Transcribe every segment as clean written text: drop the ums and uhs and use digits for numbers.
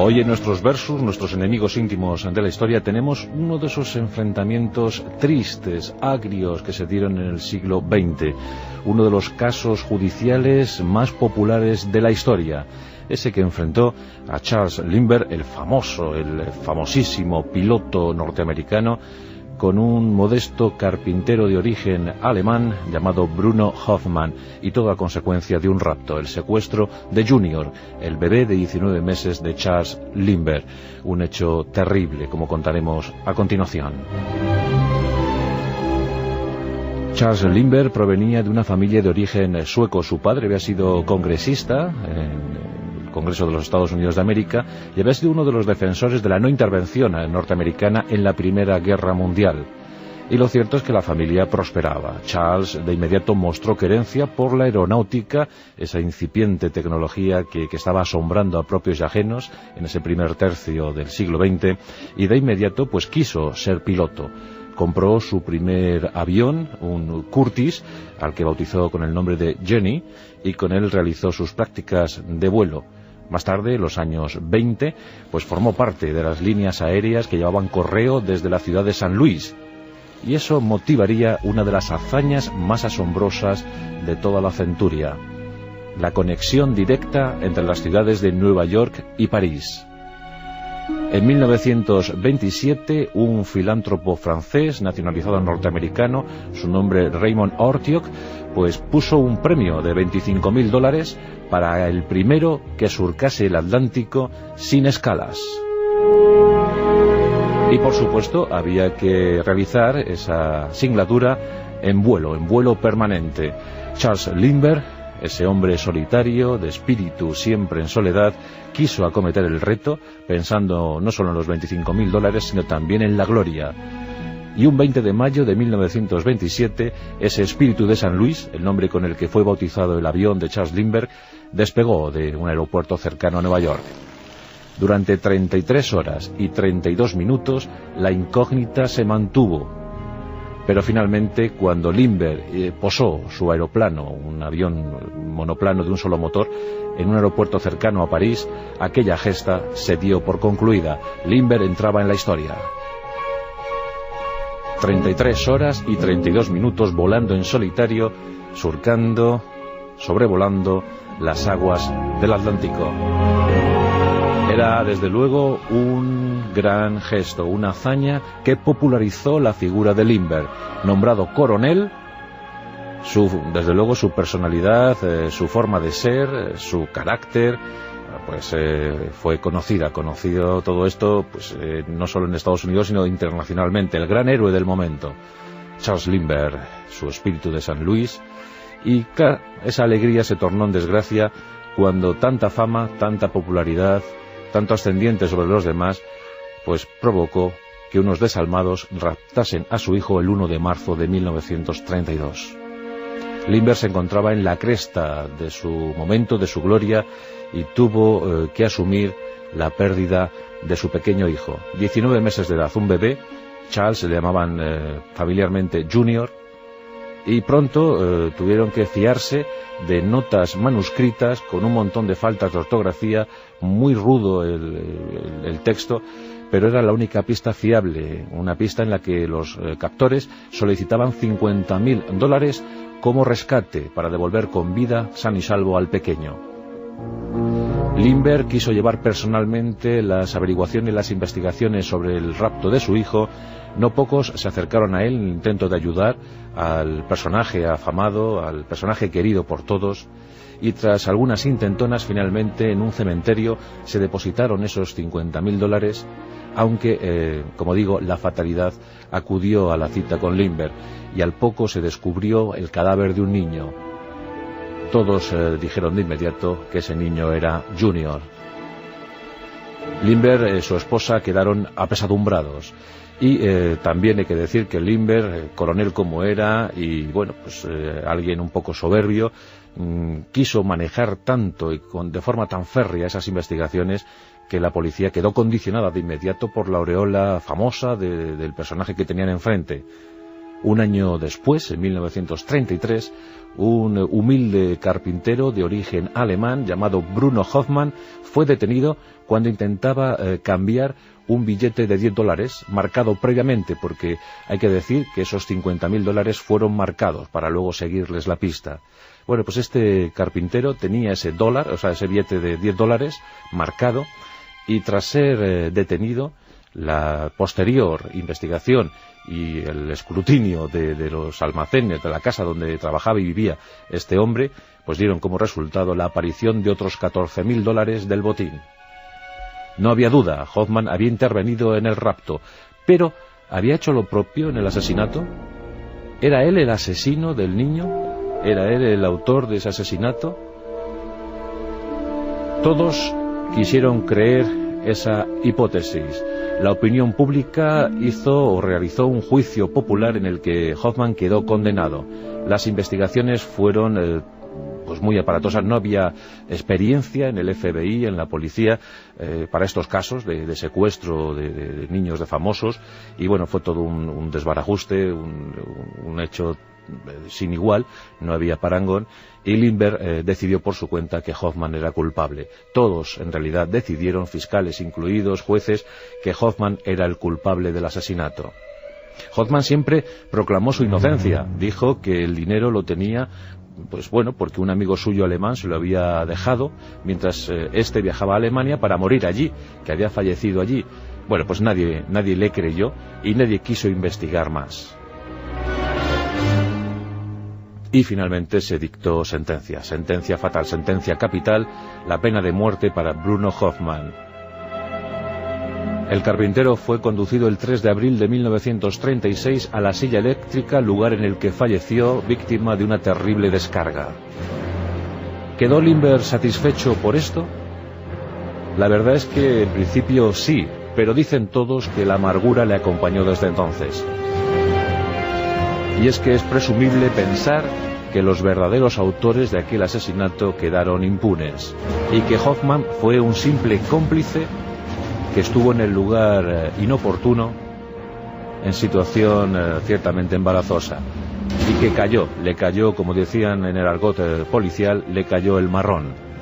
Hoy en nuestros versus, nuestros enemigos íntimos de la historia, tenemos uno de esos enfrentamientos tristes, agrios, que se dieron en el siglo XX. Uno de los casos judiciales más populares de la historia. Ese que enfrentó a Charles Lindbergh, el famosísimo piloto norteamericano, con un modesto carpintero de origen alemán llamado Bruno Hoffmann, y todo a consecuencia de un rapto, el secuestro de Junior, el bebé de 19 meses de Charles Lindbergh. Un hecho terrible, como contaremos a continuación. Charles Lindbergh provenía de una familia de origen sueco. Su padre había sido congresista en Congreso de los Estados Unidos de América y había sido uno de los defensores de la no intervención norteamericana en la Primera Guerra Mundial. Y lo cierto es que la familia prosperaba. Charles de inmediato mostró querencia por la aeronáutica, esa incipiente tecnología que estaba asombrando a propios y ajenos en ese primer tercio del siglo XX, y de inmediato pues quiso ser piloto. Compró su primer avión, un Curtiss, al que bautizó con el nombre de Jenny, y con él realizó sus prácticas de vuelo. Más tarde, en los años 20, pues formó parte de las líneas aéreas que llevaban correo desde la ciudad de San Luis. Y eso motivaría una de las hazañas más asombrosas de toda la centuria: la conexión directa entre las ciudades de Nueva York y París. En 1927, un filántropo francés, nacionalizado norteamericano, su nombre Raymond Aurtioq, pues puso un premio de $25.000 para el primero que surcase el Atlántico sin escalas. Y por supuesto había que realizar esa singladura en vuelo permanente. Charles Lindbergh, ese hombre solitario, de espíritu siempre en soledad, quiso acometer el reto, pensando no solo en los $25.000, sino también en la gloria. Y un 20 de mayo de 1927, ese espíritu de San Luis, el nombre con el que fue bautizado el avión de Charles Lindbergh, despegó de un aeropuerto cercano a Nueva York. Durante 33 horas y 32 minutos, la incógnita se mantuvo. Pero finalmente, cuando Lindbergh posó su aeroplano, un avión monoplano de un solo motor, en un aeropuerto cercano a París, aquella gesta se dio por concluida. Lindbergh entraba en la historia. 33 horas y 32 minutos volando en solitario, surcando, sobrevolando las aguas del Atlántico. Era, desde luego, un gran gesto, una hazaña que popularizó la figura de Lindbergh. Nombrado coronel, desde luego su personalidad, su forma de ser, su carácter, pues fue conocido todo esto, pues no solo en Estados Unidos, sino internacionalmente. El gran héroe del momento, Charles Lindbergh, su espíritu de San Luis. Y claro, esa alegría se tornó en desgracia cuando tanta fama, tanta popularidad, tanto ascendiente sobre los demás, pues provocó que unos desalmados raptasen a su hijo el 1 de marzo de 1932. Lindbergh se encontraba en la cresta de su momento, de su gloria, y tuvo que asumir la pérdida de su pequeño hijo. 19 meses de edad, un bebé. Charles le llamaban familiarmente Junior, y pronto tuvieron que fiarse de notas manuscritas con un montón de faltas de ortografía, muy rudo el texto, pero era la única pista fiable, una pista en la que los captores solicitaban $50.000 como rescate para devolver con vida, sano y salvo, al pequeño. Lindbergh quiso llevar personalmente las averiguaciones y las investigaciones sobre el rapto de su hijo. No pocos se acercaron a él en el intento de ayudar al personaje afamado, al personaje querido por todos, y tras algunas intentonas, finalmente en un cementerio se depositaron esos $50.000, aunque, como digo, la fatalidad acudió a la cita con Lindbergh, y al poco se descubrió el cadáver de un niño. Todos dijeron de inmediato que ese niño era Junior. Lindbergh y su esposa quedaron apesadumbrados. Y también hay que decir que Lindbergh, coronel como era, y bueno, pues alguien un poco soberbio, quiso manejar tanto y de forma tan férrea esas investigaciones, que la policía quedó condicionada de inmediato por la aureola famosa del personaje que tenían enfrente. Un año después, en 1933, un humilde carpintero de origen alemán llamado Bruno Hoffmann fue detenido cuando intentaba cambiar un billete de $10 marcado previamente, porque hay que decir que esos $50.000 fueron marcados para luego seguirles la pista. Bueno, pues este carpintero tenía ese dólar, o sea, ese billete de $10 marcado, y tras ser detenido, la posterior investigación y el escrutinio de los almacenes de la casa donde trabajaba y vivía este hombre, pues dieron como resultado la aparición de otros $14.000 del botín. No había duda, Hoffmann había intervenido en el rapto, pero ¿había hecho lo propio en el asesinato? ¿Era él el asesino del niño? ¿Era él el autor de ese asesinato? Todos quisieron creer esa hipótesis. La opinión pública hizo o realizó un juicio popular en el que Hoffmann quedó condenado. Las investigaciones fueron pues muy aparatosas. No había experiencia en el FBI, en la policía, para estos casos de secuestro de niños de famosos, y bueno, fue todo un desbarajuste, un hecho sin igual, no había parangón, y Lindbergh decidió por su cuenta que Hoffmann era culpable. Todos, en realidad, decidieron, fiscales incluidos, jueces, que Hoffmann era el culpable del asesinato. Hoffmann siempre proclamó su inocencia, dijo que el dinero lo tenía, pues bueno, porque un amigo suyo alemán se lo había dejado mientras este viajaba a Alemania para morir allí, que había fallecido allí. Bueno, pues nadie le creyó y nadie quiso investigar más. Y finalmente se dictó sentencia fatal, sentencia capital, la pena de muerte para Bruno Hoffmann. El carpintero fue conducido el 3 de abril de 1936 a la silla eléctrica, lugar en el que falleció víctima de una terrible descarga. ¿Quedó Lindbergh satisfecho por esto? La verdad es que en principio sí, pero dicen todos que la amargura le acompañó desde entonces. Y es que es presumible pensar que los verdaderos autores de aquel asesinato quedaron impunes y que Hoffmann fue un simple cómplice que estuvo en el lugar inoportuno, en situación ciertamente embarazosa, y que le cayó, como decían en el argot policial, le cayó el marrón.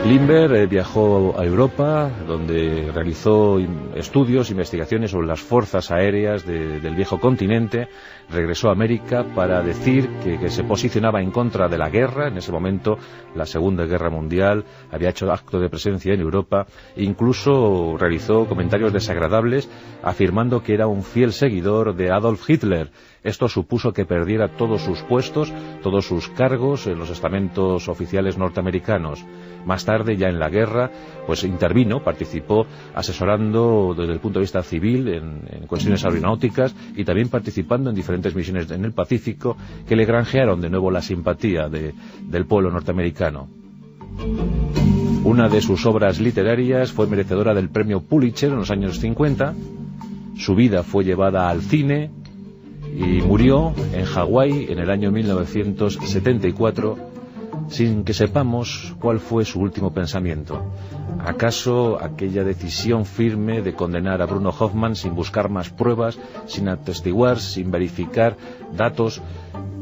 Lindbergh viajó a Europa, donde realizó estudios, investigaciones sobre las fuerzas aéreas del viejo continente. Regresó a América para decir que se posicionaba en contra de la guerra. En ese momento, la Segunda Guerra Mundial, había hecho acto de presencia en Europa. Incluso realizó comentarios desagradables, afirmando que era un fiel seguidor de Adolf Hitler. Esto supuso que perdiera todos sus puestos, todos sus cargos en los estamentos oficiales norteamericanos. Más tarde, ya en la guerra, pues intervino, participó asesorando desde el punto de vista civil en cuestiones aeronáuticas y también participando en diferentes misiones en el Pacífico que le granjearon de nuevo la simpatía del pueblo norteamericano. Una de sus obras literarias fue merecedora del premio Pulitzer en los años 50. Su vida fue llevada al cine y murió en Hawái en el año 1974, sin que sepamos cuál fue su último pensamiento. ¿Acaso aquella decisión firme de condenar a Bruno Hoffmann sin buscar más pruebas, sin atestiguar, sin verificar datos,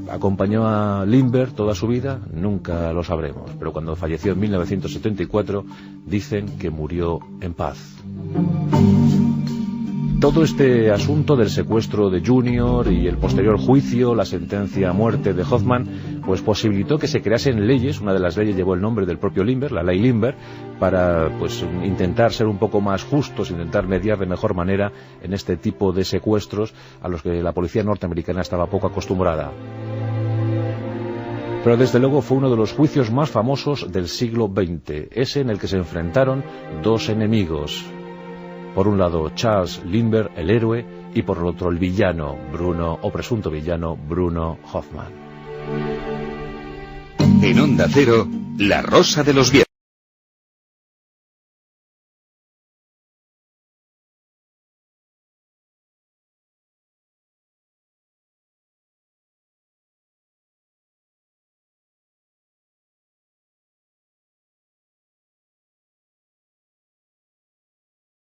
acompañó a Lindbergh toda su vida? Nunca lo sabremos, pero cuando falleció en 1974 dicen que murió en paz. Todo este asunto del secuestro de Junior y el posterior juicio, la sentencia a muerte de Hoffmann, pues posibilitó que se creasen leyes. Una de las leyes llevó el nombre del propio Lindbergh, la ley Lindbergh, para pues intentar ser un poco más justos, intentar mediar de mejor manera en este tipo de secuestros a los que la policía norteamericana estaba poco acostumbrada. Pero desde luego fue uno de los juicios más famosos del siglo XX, ese en el que se enfrentaron dos enemigos. Por un lado, Charles Lindbergh, el héroe, y por el otro, el villano, Bruno, o presunto villano, Bruno Hoffmann. En Onda Cero, La Rosa de los Vientos.